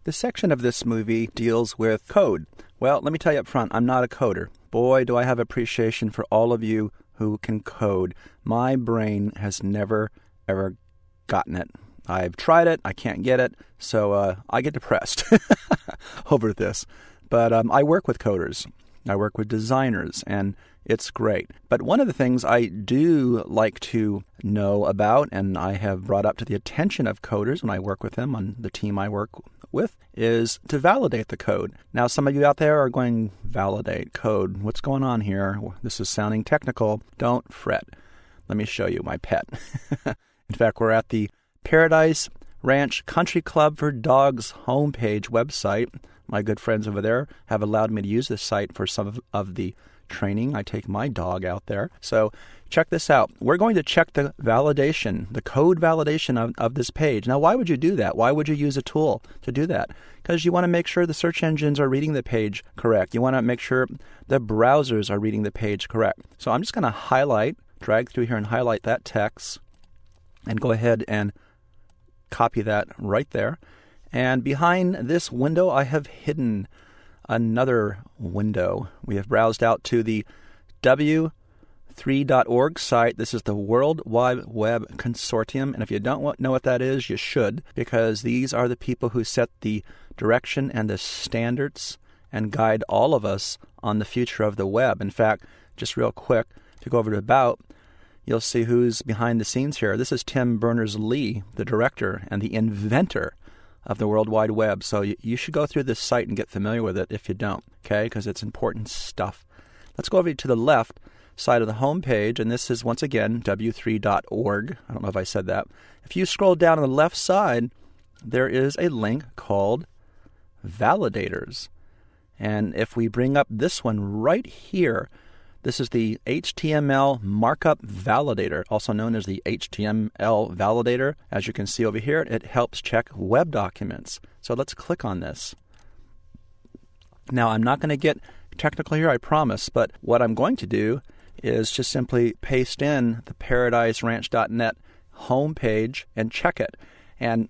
This section of this movie deals with code. Well, let me tell you up front, I'm not a coder. Boy, do I have appreciation for all of you who can code. My brain has never, ever gotten it. I've tried it. I can't get it. So I get depressed over this. But I work with coders. I work with designers, and it's great. But one of the things I do like to know about, and I have brought up to the attention of coders when I work with them on the team I work with, is to validate the code. Now, some of you out there are going, validate code. What's going on here? This is sounding technical. Don't fret. Let me show you my pet. In fact, we're at the Paradise Ranch Country Club for Dogs homepage website. My good friends over there have allowed me to use this site for some of the training. I take my dog out there. So check this out. We're going to check the validation, the code validation of this page. Now, why would you do that? Why would you use a tool to do that? Because you want to make sure the search engines are reading the page correct. You want to make sure the browsers are reading the page correct. So I'm just going to drag through here and highlight that text and go ahead and copy that right there. And behind this window, I have hidden another window. We have browsed out to the wc3.org site. This is the World Wide Web Consortium. And if you don't know what that is, you should, because these are the people who set the direction and the standards and guide all of us on the future of the web. In fact, just real quick, if you go over to About, you'll see who's behind the scenes here. This is Tim Berners-Lee, the director and the inventor of the World Wide Web. So you should go through this site and get familiar with it if you don't, okay? Because it's important stuff. Let's go over to the left side of the home page, and this is, once again, w3.org. I don't know if I said that. If you scroll down on the left side, there is a link called Validators. And if we bring up this one right here, this is the HTML Markup Validator, also known as the HTML Validator. As you can see over here, it helps check web documents. So let's click on this. Now, I'm not going to get technical here, I promise, but what I'm going to do is just simply paste in the paradiseranch.net homepage and check it. And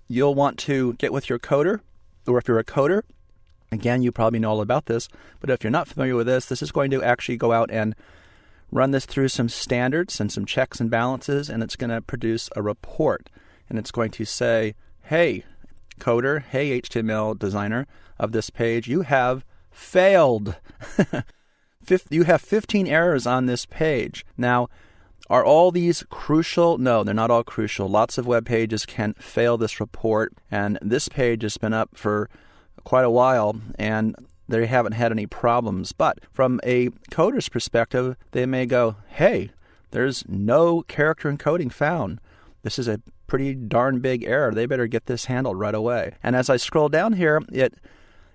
you'll want to get with your coder, or if you're a coder, again, you probably know all about this, but if you're not familiar with this, this is going to actually go out and run this through some standards and some checks and balances, and it's going to produce a report. And it's going to say, hey, coder, hey, HTML designer of this page, you have failed. You have 15 errors on this page. Now, are all these crucial? No, they're not all crucial. Lots of web pages can fail this report, and this page has been up for quite a while, and they haven't had any problems. But from a coder's perspective, they may go, hey, there's no character encoding found. This is a pretty darn big error. They better get this handled right away. And as I scroll down here, it,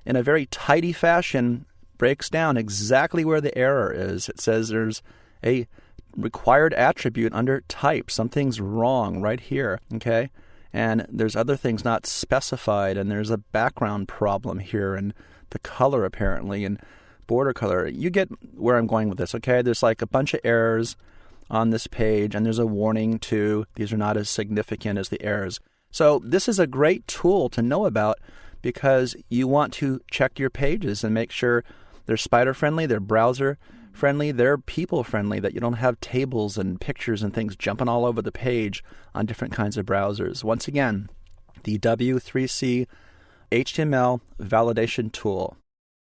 in a very tidy fashion, breaks down exactly where the error is. It says there's a required attribute under type. Something's wrong right here, okay? And there's other things not specified, and there's a background problem here, and the color apparently, and border color. You get where I'm going with this, okay? There's like a bunch of errors on this page, and there's a warning too. These are not as significant as the errors. So this is a great tool to know about because you want to check your pages and make sure they're spider-friendly, they're browser-friendly, they're people-friendly, that you don't have tables and pictures and things jumping all over the page on different kinds of browsers. Once again, the W3C HTML validation tool.